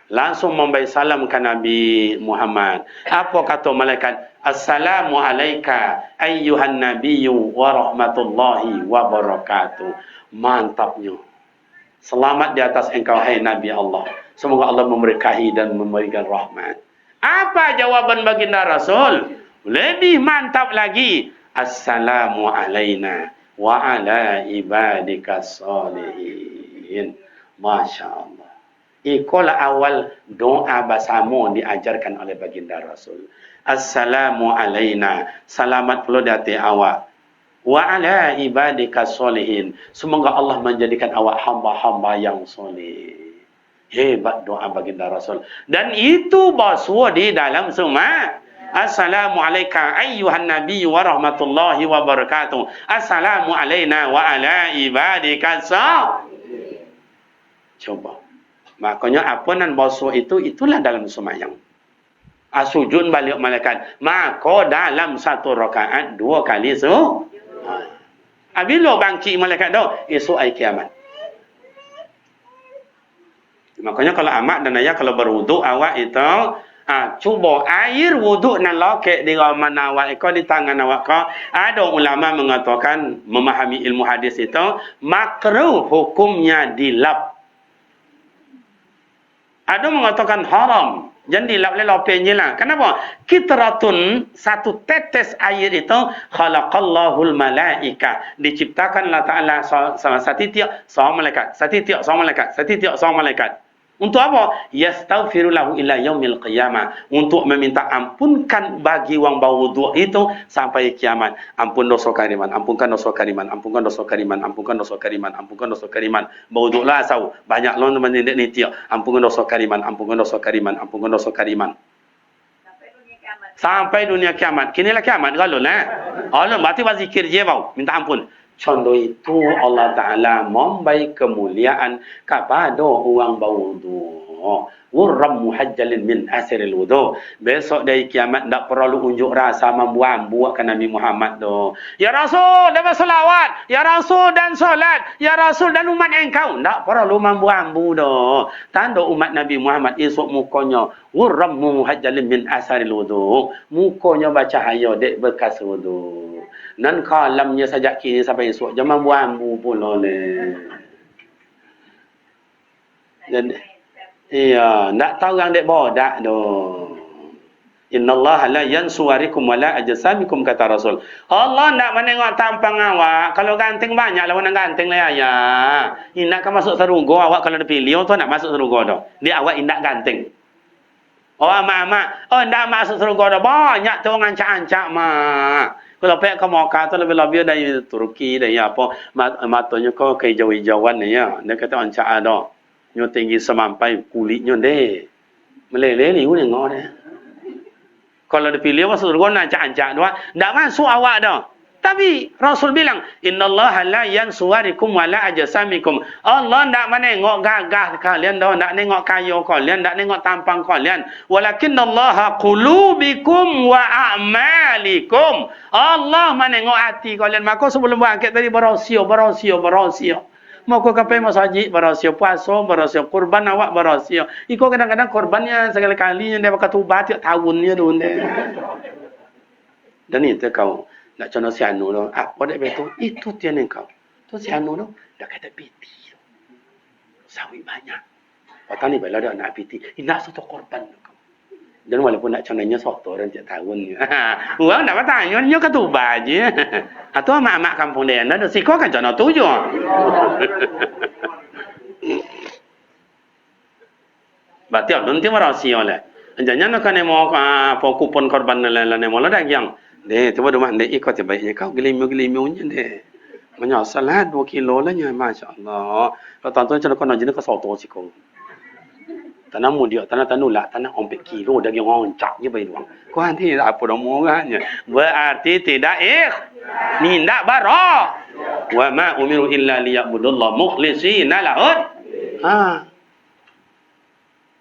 Langsung memberi salam ke Nabi Muhammad. Apa kata malaikat? Assalamu alayka ayyuhan nabiyyu wa rahmatullahi wa barakatuh. Mantapnya. Selamat di atas engkau hai Nabi Allah. Semoga Allah memberkahi dan memberikan rahmat. Apa jawaban baginda Rasul? Lebih mantap lagi. Assalamu alayna wa ala ibadika salihin. Masya Allah. Itulah awal doa bersama diajarkan oleh baginda Rasul. Assalamu alayna. Selamat pula di atas awak. Wa ala ibadika solihin. Semoga Allah menjadikan awak hamba-hamba yang soleh. Hebat doa baginda Rasul. Dan itu bahasa di dalam semua. Assalamu alayka ayyuhan nabiyyu wa rahmatullahi wa barakatuh. Assalamu alayna wa ala ibadika solihin. Coba. Makanya apa nan bahasa itu, itulah dalam semayang. Sujud balik malaikat. Maka dalam satu rakaat 2 kali bila bangkit malaikat tu? Esok hari kiamat. Makanya kalau amak dan ayah kalau berwuduk awak itu Cuba air wuduk nan lokek di mana awak kau di tangan awak kau. Ada ulama mengatakan memahami ilmu hadis itu makruh hukumnya dilap. Ada mengatakan haram. Jangan dilap oleh lopen je lah. Kenapa? Kitratun, satu tetes air itu khalaqallahul malaika. Diciptakanlah Ta'ala sama satu tiap seorang malaikat. Satu tiap seorang malaikat. Satu tiap seorang malaikat. Untuk apa? Yastaghfiru lahu ila yaumil qiyamah. Untuk meminta ampunkan bagi orang berwuduk itu sampai kiamat. Ampun dosa kariman, ampunkan dosa kariman, ampunkan dosa kariman, ampunkan dosa kariman, ampunkan dosa kariman. Berwuduklah asau. Banyak lon teman ni tiap. Ampunkan dosa kariman, ampunkan dosa kariman, ampunkan dosa kariman. Sampai dunia kiamat. Kinilah kiamat kalau Allah berarti berzikir je bau, minta ampun. Contoh itu Allah Ta'ala memberi kemuliaan kepada orang berwuduk. Wurram muhajjalin min asiril wuduk. Besok dari kiamat tak perlu unjuk rasa membuat ke Nabi Muhammad tu. Ya Rasul dan berselawat. Ya Rasul dan solat. Ya Rasul dan umat engkau. Tak perlu membuat tu. Tanda umat Nabi Muhammad esok mukanya. Wurram muhajjalin min asiril wuduk. Mukanya bercahaya dek bekas wuduk. Nan kalamnya sejak kini sampai esok jangan buambu pula le. Jadi iya, ndak tahu yang dek bodak do. Innallaha la yansuwarikum wala ajsamikum kata Rasul. Allah ndak menengok tampang awak. Kalau ganteng banyak lawan ganteng lah ya. Indak kan masuk surga awak kalau dipilih tu nak masuk surga dah. Dia awak indak ganteng. Oh mak, oh ndak masuk surga dah. Banyak tu orang ancak-ancak mak. Kalau pek ke Mekah tu lebih-lebih dari Turki dari apa matanya kau ke hijau-hijauan ni ya. Dia kata ancak ada. Nyo tinggi semampai kulitnya deh. Meleleh ni nengok dia. Kalau dipilih masuk surga nak ancak-ancak doa, ndak masuk awak dah. Tapi Rasul bilang, innallaha la yansuwarikum wala ajsamikum. Allah ndak menengok gagah kalian dah, ndak nengok kayu kalian, ndak nengok tampang kalian. Walakinnallaha qulubikum wa a'malikum. Allah menengok hati kalian. Maka sebelum berangkat tadi berosio. Maka kapai masjid berosio, puasa berosio, kurban awak berosio. Iko kadang-kadang kurbannya sekali-kali dia pakai tubat tiap tahunnya tu. Dan itu kau nak contoh si anu tu, apa dak betul? Itu tian engkau. Tu si anu tu dah kata piti. Sawit banyak. Patah ni bela dah nak piti. Nak satu korban tu kau. Dan walaupun nak contohnya satu orang tiap tahun. Orang nak bertanya, nyo ketuba je. Atau mak-mak kampung dia dah siko kan contoh tu je. Berarti orang tu merahsia lah. Jangan nak kena mau kupon korban lain-lain mau lah dah yang. Deh, coba rumah dek ikut baiknya kau gelimiu-gelimiunya deh. Menyasal lah 2 kilo lah nya, masya-Allah. Kalau tuan-tuan cakap kau nak jenis ke soto sih kau. Tanah mudia, tanah tanulak, tanah 4 kilo daging orang cak je baik doang. Kau nanti apa dah murahnya. Berarti tidak nindak barah. Wa ma umiru illa liya'budullah mukhlishina lahud.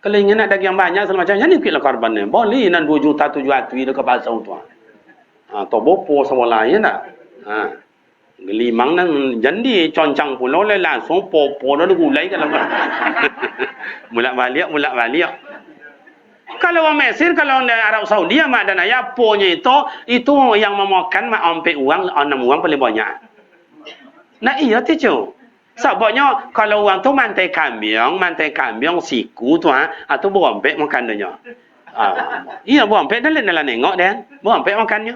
Kalau ingin nak daging banyak semacamnya ni pikirlah korbannya. Boleh nan 2 juta 7 atui dekat pasar tuan. Atau bopo sama lain tak? Gelimang nan jadi concang pula le langsung popo dah gulai kan. Mulak balik. Kalau orang Mesir, kalau orang Arab Saudi, mak dan ayah punya itu yang memakan mak ampe uang 6 uang paling banyak. Nah iya tu. Sebabnya kalau orang tu mantai kambing siku tu atau berompek makan dia. Iya berompek dah lain nengok dia. Berompek makannya.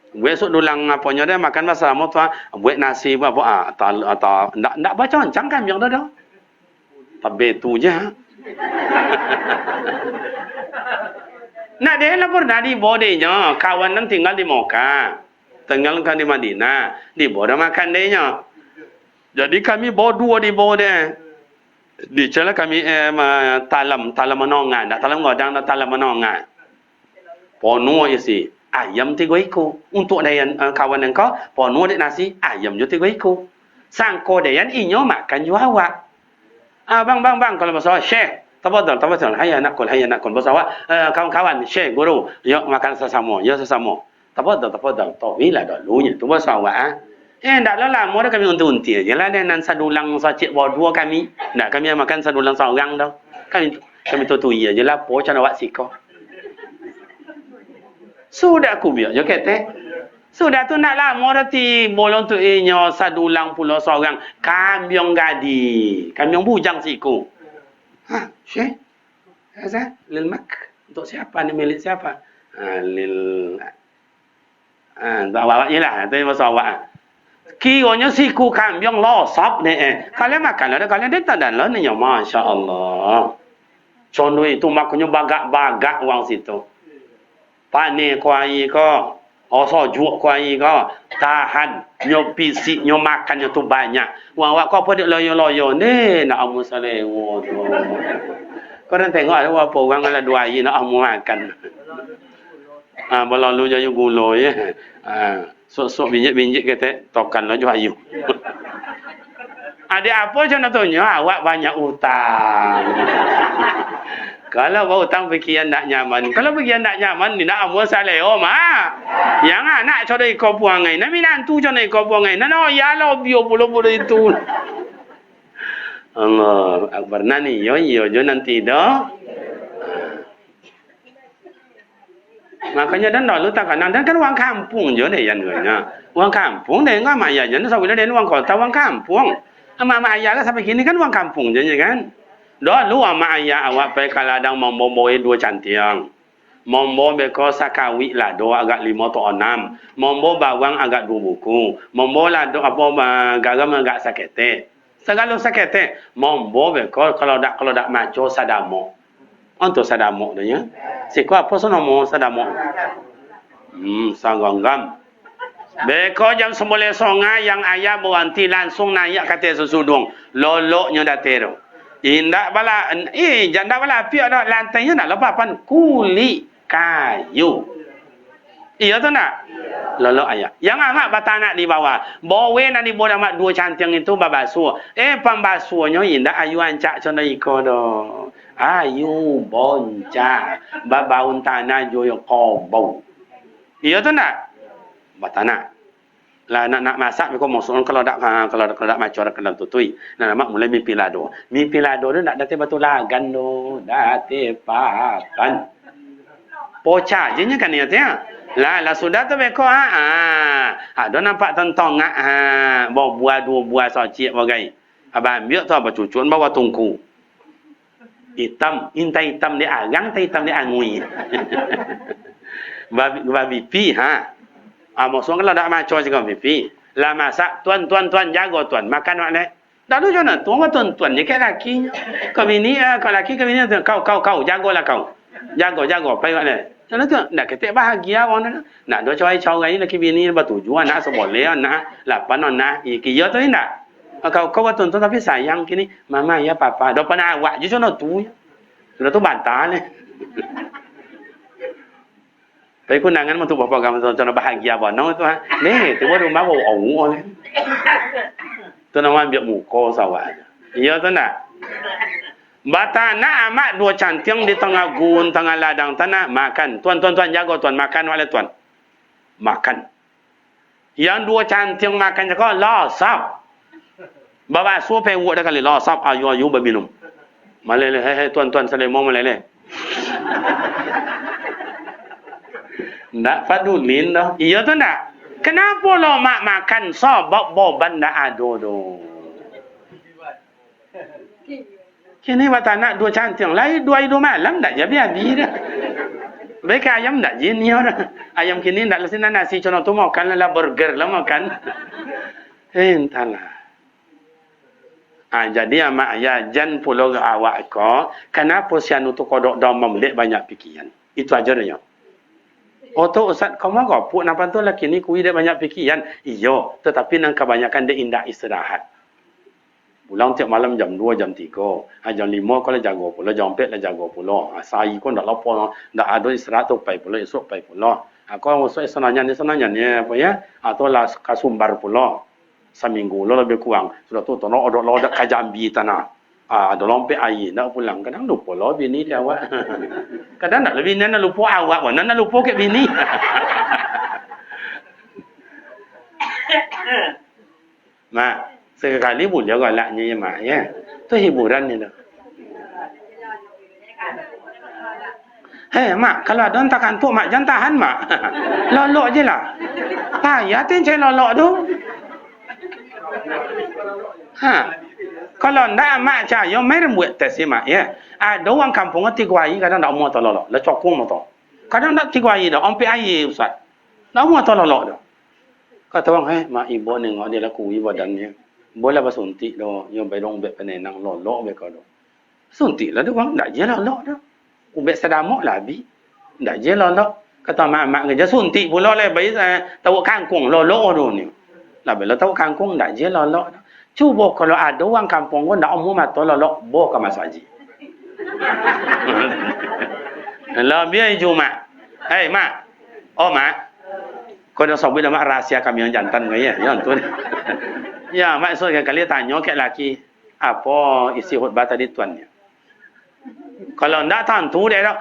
Besok dulang apanya dia makan bahasa mau tu buat nasi apa atau ndak baca ancang kambing dah. Tapi tu je. Nak dia lapor dari bodenya, kawan nan tinggal di Mekah. Tinggal kan di Madinah, di boda makan dia. Jadi kami bawa 2 di bawah dia. Di celah kami talam menongan, tak talam godang, tak talam menongan. Pono isi ayam 3 ekor. Untuk dayan kawan engkau, pono dek nasi, ayam je 3 ekor. Sangko dayan inyo makan ju awak. Bang, kalau bahasa Syekh, tafadhal. Hayya nakul. Bahasa awak, kawan-kawan, Syekh, guru, yuk makan sesama. Tafadhal. Tawilah dahulunya. Tu bahasa awak tak lama dah kami unti-unti je lah. Dan sadulang sacik bawa 2 kami. Tak kami makan sadulang seorang dah. Kami tutui je lah. Po macam awak siko. Sudah aku biar je kata. Sudah tu nak lama dah ti bolong tu inyo sadulang pula seorang kamyong gadi. Kamyong bujang siku. Ha, Syekh. Azan lil mak. Untuk siapa ni milik siapa? Lil tak awak je lah. Itu masa awak. Kiranya siku kambing losap ni Kalian makan ada kalian dia tak dan lah ni ya Masya Allah. Contoh itu makanya bagak-bagak wang situ. Pani kuai ko. Sojuk kuai ko. Tahan. Nyo pisik, nyo makan nyo tu banyak. Wang awak kau apa dia loyo-loyo ni. Nak amu salewa tu. Kau nak tengok ada apa orang ala dua air nak amu makan. Berlalu jaya gula ya. Sok-sok binjit-binjit kata tokan lah jual ayu. Ada apa contohnya? Awak banyak utang. Kalau awak utang fikiran tak nyaman. Kalau fikiran tak nyaman, ni nak amu saleo mah. Yang anak codai kau puangai. Nak minantu codai kau puangai. Nak ya lo bio bulu-bulu itu. Allah Akbar nani yo nanti dah. Makanya dan lalu tak kanan dan kan uang kampung je deh yang nya. Uang kampung deh enggak maya je sampai dia uang kota uang kampung. Ama ayah lah sampai kini kan uang kampung je kan. Dulu ama ayah awak pergi kaladang mombo dua cantiang. Mombo beko sakawi lah dua agak 5 atau 6. Mombo bawang agak 2 buku. Mombo lah do apa garam agak sakete. Segala sakete. Mombo beko kalau dak maco sadamo. Untuk sadamo tu ya. Siku apa sonomo sadamo? Sanggam. Beko jam 9 songa yang ayah berhenti langsung naik kata sesudung. Loloknya datero. Indak bala janda bala api ada lantainya nak lepapan kulit kayu. Iya tu nak? Lolok ayah. Yang amat batanak di bawah. Bawe nak di bawah amat 2 cantiang itu babasuh. Pembasuhnya indak ayu ancak contoh iko do. Ayu bonca babaun tanah joyo kobau. Iya tu nak? Batanak. Lah nak masak kau masuk kalau dak macam kena tutui. Nak mak mulai mimpi lado. Mimpi lado tu nak date batu lagan do, date papan. Poca je nya kan ya teh. Lah sudah tu beko do nampak tentong buah 2 buah socik bagai. Abang ambil tu apa cucun bawa tungku. Hitam, intai hitam dia agang, tai hitam dia angui. Babi pi maksud kalau tak macam juga pipi. Lah masak tuan jago tuan makan mana? Dah tu jangan tuan ni kayak laki. Kau bini kau laki kau bini kau jagolah kau. Jago pai mana? Jangan tu nak ketik bahagia orang tu. Nak dua cowok ni laki bini bertujuan nak seboleh nak lapan nak iya tu nak. Kau tuan tapi sayang kini mama ya papa. Dah pernah awak je jono tu. Sudah tu bantah ni. Tapi kunangan untuk bapa kamu contoh bahagia bono tu Ni, tu rumah bau au ni. Tu nama ambil muka sawah. Iya tu nak. Batana amat 2 cantiang di tengah gun, tengah ladang tanah makan. Tuan jago tuan makan wala tuan. Makan. Yang 2 cantiang makan jago losap. Bapa suruh pewuk dah kali losap ayu berminum. Malele tuan Salemong malele. Ndak padulin dah. Iya tu nak. Kenapa lo mak makan sebab boban dak ado do. Kini bata nak 2 cantiang. Lai 2 malam dak jadi habis dah. Baik ayam dak jin dah. Ayam kini dak lesina nasi contoh tu makan lah burger lah makan. Entahlah. Jadi ama ayah jan pulau awak ko. Kenapa sianu tu kodok domam lek banyak pikiran. Itu aja dah. Tu Ustaz, kau mau gopuk napa tu laki ni kui dia banyak fikiran. Iyo, tetapi nang kebanyakan dia indah istirahat. Pulang tiap malam jam 2, jam 3. Jam 5 kalau jago pula, jam 4 lah jago pula. Sai pun dak lapo, dak ada istirahat tu pai pula, esok pai pula. Kau masuk senanya ni apa ya? Atau lah kasumbar pula. Seminggu lo lebih kurang. Sudah tu tono odok lo dak kajambi tanah. Ada lompet air nak pulang kadang lupa lah bini dia awak. Kadang nak lebih nak lupa awak pun nak lupa ke bini. Mak, sekali boleh galaknya ya mak ya. Tu hiburan ni dah. Hei mak, kalau ada tak kantuk mak jangan tahan mak. Lolok je lah. Payah cek lolok tu. Ha. Kalau ndak mak caya mai rembuat tes mak ya. Ada orang kampung 3 hari kadang ndak mau tololok. La cokong motor. Kadang ndak 3 hari dah ambil air ustaz. Ndak mau tololok dah. Kata orang, mak ibu nengok dia laku badannya. Boleh bersuntik dah. Yang bedong bet penenang lolok be kau dah. Suntik lah dia orang ndak je lolok dah. Ubek sedamok lah bi. Ndak je lolok. Kata mak kerja suntik pula le bayi tahu kangkung lolok tu ni. Lah bila tahu kangkung ndak je lolok dah. Cuba kalau ada orang kampung pun ndak umum atau lolok bo ke masjid. Lah biar Jumat. Hei mak. Oh mak. Kau dah sebut nama rahsia kami yang jantan ke ya? Ya tu. Ya maksudnya kali tanya ke laki apa isi khutbah tadi tuannya. Kalau ndak tentu dia dah.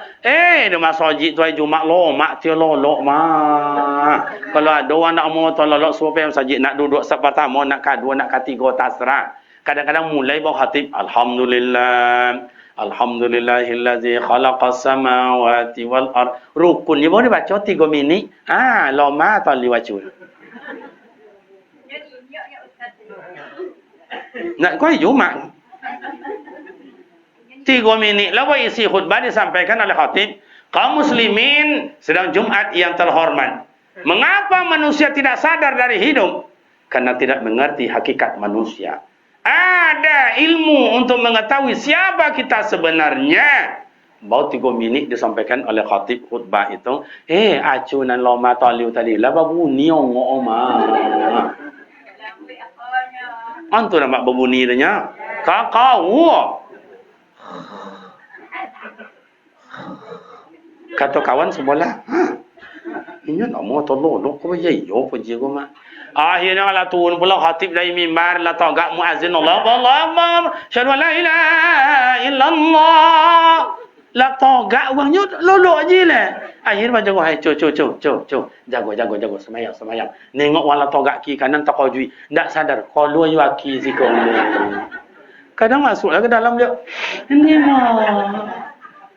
Di masjid tu Jumat lo mak dia lolok mah. Kalau ada orang nak mau tololok supaya masjid nak duduk pertama, nak kedua, nak ketiga terserah. Kadang-kadang mulai bawa khatib alhamdulillah. Alhamdulillahillazi khalaqas samawati wal ard. Rukun ni boleh baca 3 minit. Lama tak boleh baca. Nak kau Jumat. 3 minit lawa isi khutbah disampaikan oleh khatib. Kaum muslimin sedang Jumat yang terhormat. Mengapa manusia tidak sadar dari hidup? Karena tidak mengerti hakikat manusia. Ada ilmu untuk mengetahui siapa kita sebenarnya. Baru 3 minit disampaikan oleh khatib khutbah itu. Acunan lama taliu tadi. Laba bunyi oma. Antu nampak berbunyi dia. Kakao. Kata kawan sebelah. Ini nak mau tolong. Kau bayar yo pergi kau mak. Akhirnya lah turun pula khatib dari mimbar la tagak muazzin Allah syahadu la ilaha illallah la tagak wahnya lolok je lah. Akhir baca gua jago semayang nengok wala tagak ki kanan takojui ndak sadar kalau yu aki zikr kadang masuklah ke dalam dia ini mah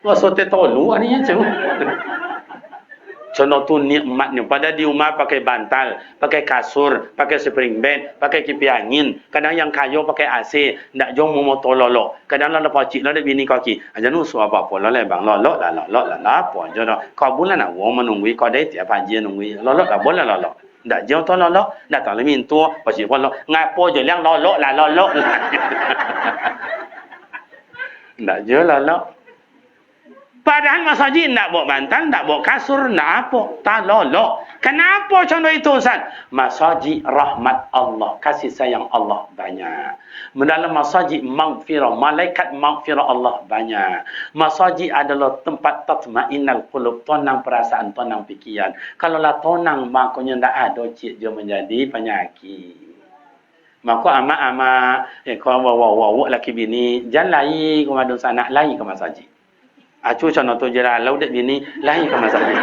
wasote tolu ni je. Contoh tu nikmatnya. Pada di rumah pakai bantal, pakai kasur, pakai spring bed, pakai kipas angin. Kadang yang kayu pakai AC. Ndak jom mau tololok. Kadang lah pacik lah ada bini kaki. Aja nu su apa-apa lah bang. Lolok lah apa je dah. Kau bulan nak wong menunggu kau dah tiap pagi nunggu. Lolok lah boleh lolok. Ndak jom tololok. Ndak tak lemin tu. Pacik pun ngapo je yang lolok lah. Ndak je lolok. Padahal masjid nak bawa bantal, nak bawa kasur, nak apa? Tak lolok. Kenapa contoh itu Ustaz? Masjid rahmat Allah, kasih sayang Allah banyak. Dalam masjid maghfirah, malaikat maghfirah Allah banyak. Masjid adalah tempat tatmainnal qulub, tenang perasaan, tenang fikiran. Kalau lah tenang, makanya tak ada cik dia menjadi penyakit. Maka amak-amak, kau bawa laki bini, jangan lari ke madun sana, lari ke masjid. Acu contoh tu je lah. Lau dek bini, lain ke masalah.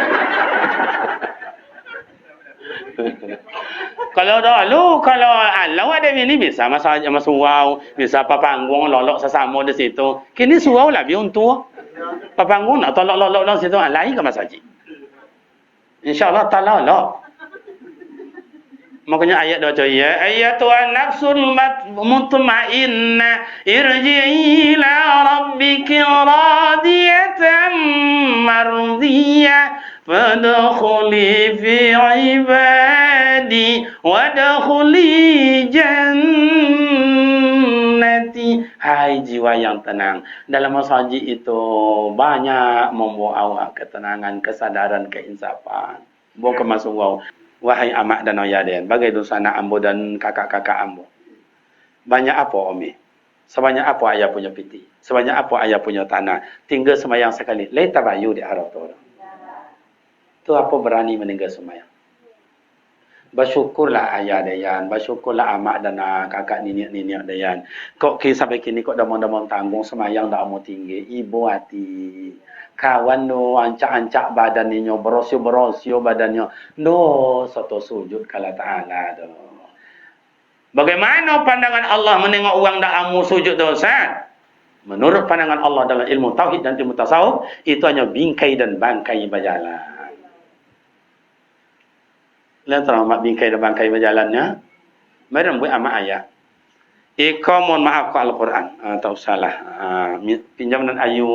Kalau dahulu, kalau ada bini, bisa masalah surau, bisa papanggung, lolok sesama di situ. Kini surau lah, biar untuk papanggung nak tolok lolok di situ, lain ke masjid. InsyaAllah tak lolok. Makanya ayat doa ya ayatuhan nafsul mutmainnah irji'i ila rabbiki radiyatan mardiyah fadkhuli fi ibadi wadkhuli jannati. Hai jiwa yang tenang, dalam masjid itu banyak membawa awak ketenangan, kesadaran, keinsafan. Bawa ke masuk wow. Wahai amak dan ayah dan bagai dosa anak ambo dan kakak-kakak ambo. Banyak apa Umi? Sebanyak apa ayah punya piti? Sebanyak apa ayah punya tanah? Tinggal semayang sekali. Leta bayu di arah tu. Tu apa berani meninggal semayang? Bersyukurlah ayah dayan, bersyukurlah amak dan kakak niniak dayan. Kok sampai kini kok damang-damang tanggung semayang dah mau tinggi. Ibu hati. Kawan no ancak-ancak badannya, berosio badannya. No, satu sujud kala Ta'ala do. Bagaimana pandangan Allah menengok orang dak amu sujud tu Ustaz? Menurut pandangan Allah dalam ilmu tauhid dan ilmu tasawuf, itu hanya bingkai dan bangkai berjalan. Lihat mak bingkai dan bangkai berjalannya. Mereka buat amat ayat. Ika mohon maaf ke Al-Quran. Tak usahlah. Pinjam dan ayu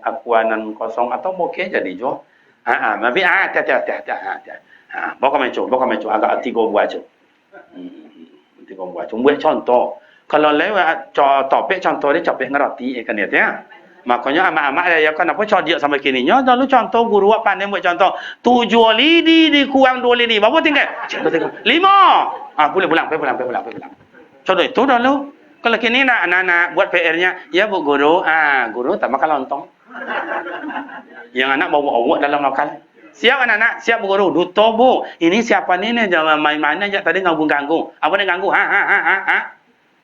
akuanan kosong atau bokeh jadi jo. Tapi bawa mecu. Agak 3 buah je. 3 buah. Cuma buat contoh. Kalau lewat topik contoh dia capek ngerti kan dia ya. Makanya amak-amak ya kan apa dia sampai kini nya lalu contoh guru apa pandai buat contoh 7 lidi dikurang 2 lidi berapa tinggal 5 boleh pulang. Contoh itu dulu kalau kini nak anak-anak buat PR-nya ya bu guru guru tak makan lontong yang anak bawa dalam lokal siap anak-anak siap bu guru duto bu ini siapa ni jangan main-main aja tadi ganggu apa ni ganggu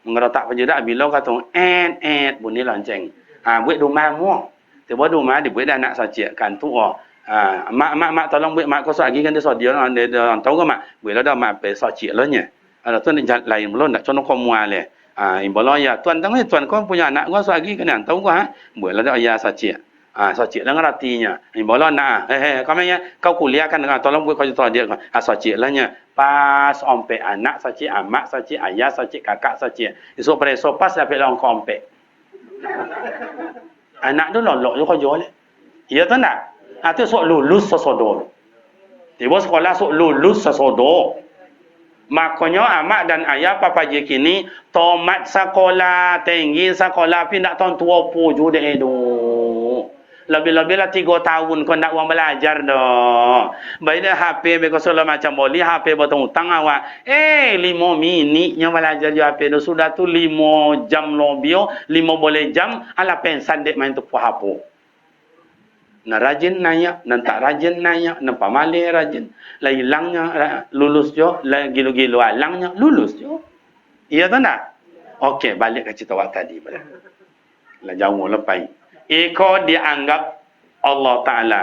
mengerotak penjedak bila kata bunyi lonceng buat rumah mu tiba rumah dibuat anak saja kan tu mak tolong buat mak kosong lagi kan dia dia tahu ke mak buat dah mak pe saja lah nya ada tuan lain belum nak contoh kamu ale imbalon ya tuan tahu tuan kau punya anak kau lagi kan tahu ke buat dah ayah saja saja dengan artinya imbalon nak kau ya kau kuliah kan dengan tolong buat kau tahu dia saja lah nya pas ompe anak saja amak saja ayah saja kakak saja esok preso pas dapat long kompe anak tu lolok je kau jual iya tu nak tu sok lulus sesodo tiba sekolah sok lulus sesodo makanya amak dan ayah papa je kini tomat sekolah tinggi sekolah pindah tahun 20 je deh tu lebih-lebih lah 3 tahun kau nak uang belajar dah. Baik dah HP beko solo macam boleh HP potong hutang awak. 5 minit yang belajar je HP dah sudah tu 5 jam lebih 5 boleh jam ala pensan dek main tu apa. Nak rajin nanya, nak tak rajin nanya, nak pamalih rajin. Lah hilangnya lulus jo, lah gilu-gilu alangnya lulus jo. Iya tak nak? Okey, balik ke cerita awak tadi pada. Lah jauh lepas. Iko dianggap Allah Ta'ala.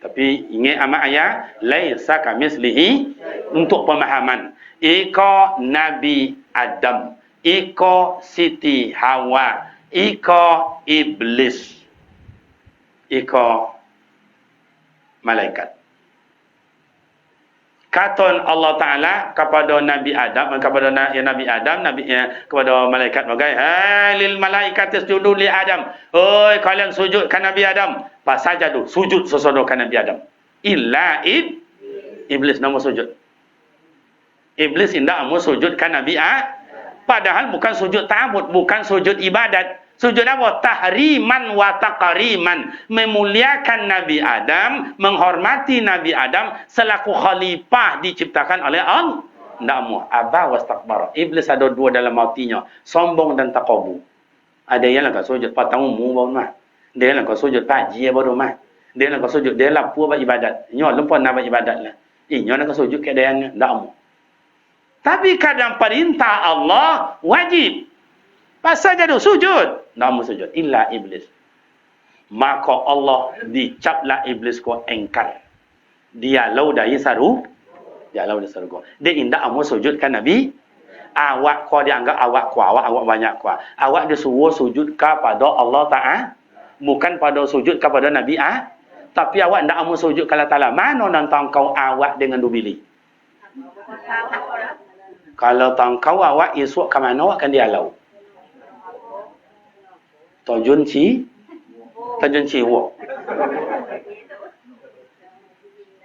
Tapi ingat amat ayat. Laisa kamislihi. Untuk pemahaman. Iko Nabi Adam. Iko Siti Hawa. Iko Iblis. Iko malaikat. Katon Allah Ta'ala kepada Nabi Adam, kepada Nabi Adam, kepada malaikat bagai, lil malaikat isjudu li Adam. Oi, kalian sujud kan Nabi Adam. Pasajadu, sujud sesodo kan Nabi Adam. Illa Iblis nama sujud. Iblis indah mau sujud kan Nabi padahal bukan sujud ta'abud, bukan sujud ibadat. Sujud apa? Tahriman wa taqriman. Memuliakan Nabi Adam, menghormati Nabi Adam selaku khalifah diciptakan oleh Allah. Ndak mau. Aba wastakbara. Iblis ada 2 dalam mautinya. Sombong dan takabbur. Ada yang nak sujud patang umum baru mah. Dia nak sujud pagi baru mah. Dia nak sujud dia lapur buat ibadat. Nyo lupa nak buat ibadat lah. Nyo nak sujud ke dia ndak mau. Tapi kadang perintah Allah wajib. Pasal jadi sujud. Namun sujud. Illa Iblis. Maka Allah dicaplah Iblis ko engkar. Dia lau dari saru. Dia lau dari saru. Dia indah amu sujud kan Nabi. Awak ko dianggap awak ko. Awak banyak ko. Awak disuruh sujud kepada Allah Ta'ala. Bukan pada sujud kepada Nabi. Tapi awak tidak amu sujud kepada Ta'ala. Mana nantang kau awak dengan dubili? Kalau tangkau awak esok ke mana awak kan dia lau. Tajun ci wo.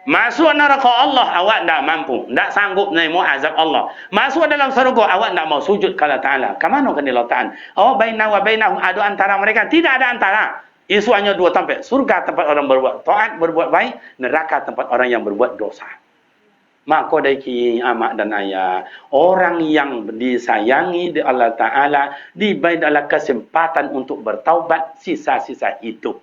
Masuk neraka Allah awak tak mampu, tak sanggup menerima azab Allah. Masuk dalam syurga awak tak mau sujud kepada Ta'ala. Ke mana kan Allah Ta'ala? Oh baina wa bainahum ada antara mereka, tidak ada antara. Isu hanya 2 tempat. Surga tempat orang berbuat taat, berbuat baik, neraka tempat orang yang berbuat dosa. Maka dari amak dan ayah, orang yang disayangi di Allah Ta'ala diberi dalam kesempatan untuk bertaubat sisa-sisa hidup.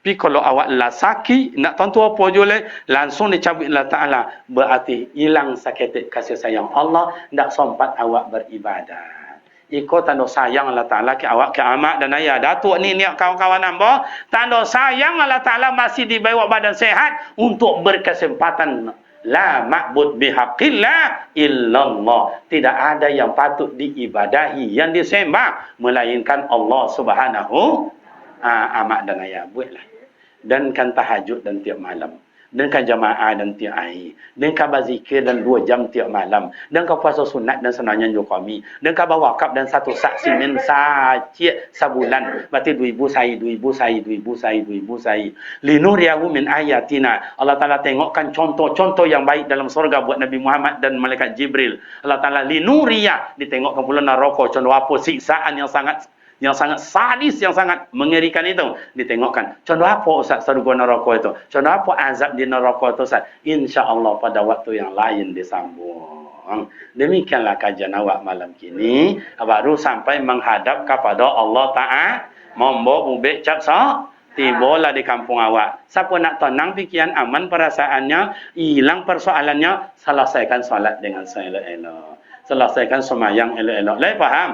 Tapi kalau awak lasaki, nak tentu apa je langsung dicabut Allah Ta'ala, berarti hilang sakit kasih sayang Allah, tak sempat awak beribadat. Ikut tanda sayang Allah Ta'ala ke awak, ke amak dan ayah. Datuk ni kawan-kawan hamba, tanda sayang Allah Ta'ala masih diberi badan sehat untuk berkesempatan La ma'bud bihaqqillah illallah. Tidak ada yang patut diibadahi, yang disembah melainkan Allah Subhanahu amat dan ayat. Buatlah. Dan kan tahajud dan tiap malam. Dan kan jamaah dan tiap hari. Dan kan berzikir dan 2 jam tiap malam. Dan kan puasa sunat dan senangnya kami. Dan kan berwakaf dan 1 saksi min saja sebulan. Berarti 2,000 sahi, 2,000 sahi, 2,000 sahi, 2,000 sahi. Linuriyahu min ayatina. Allah Ta'ala tengokkan contoh-contoh yang baik dalam surga buat Nabi Muhammad dan malaikat Jibril. Allah Ta'ala linuriyah. Ditengokkan pula neraka. Contoh apa siksaan yang sangat sadis, yang sangat mengerikan itu ditengokkan. Contoh apa Ustaz surga neraka itu? Contoh apa azab di neraka itu Ustaz? Insya-Allah pada waktu yang lain disambung. Demikianlah kajian awak malam kini, baru sampai menghadap kepada Allah Ta'ala. Mombo ubek cap so tibalah di kampung awak. Siapa nak tenang fikiran, aman perasaannya, hilang persoalannya, selesaikan solat dengan elok-elok. Selesaikan sembahyang elok-elok. Lai faham?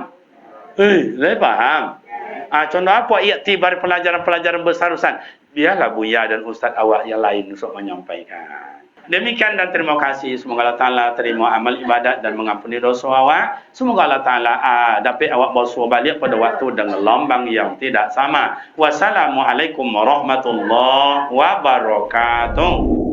Lai faham? Contoh apa iktibar pelajaran-pelajaran besar Ustaz? Biarlah Buya dan Ustaz awak yang lain untuk menyampaikan. Demikian dan terima kasih. Semoga Allah Ta'ala terima amal ibadat dan mengampuni dosa awak. Semoga Allah Ta'ala dapat awak bersuah balik pada waktu dengan lambang yang tidak sama. Wassalamualaikum warahmatullahi wabarakatuh.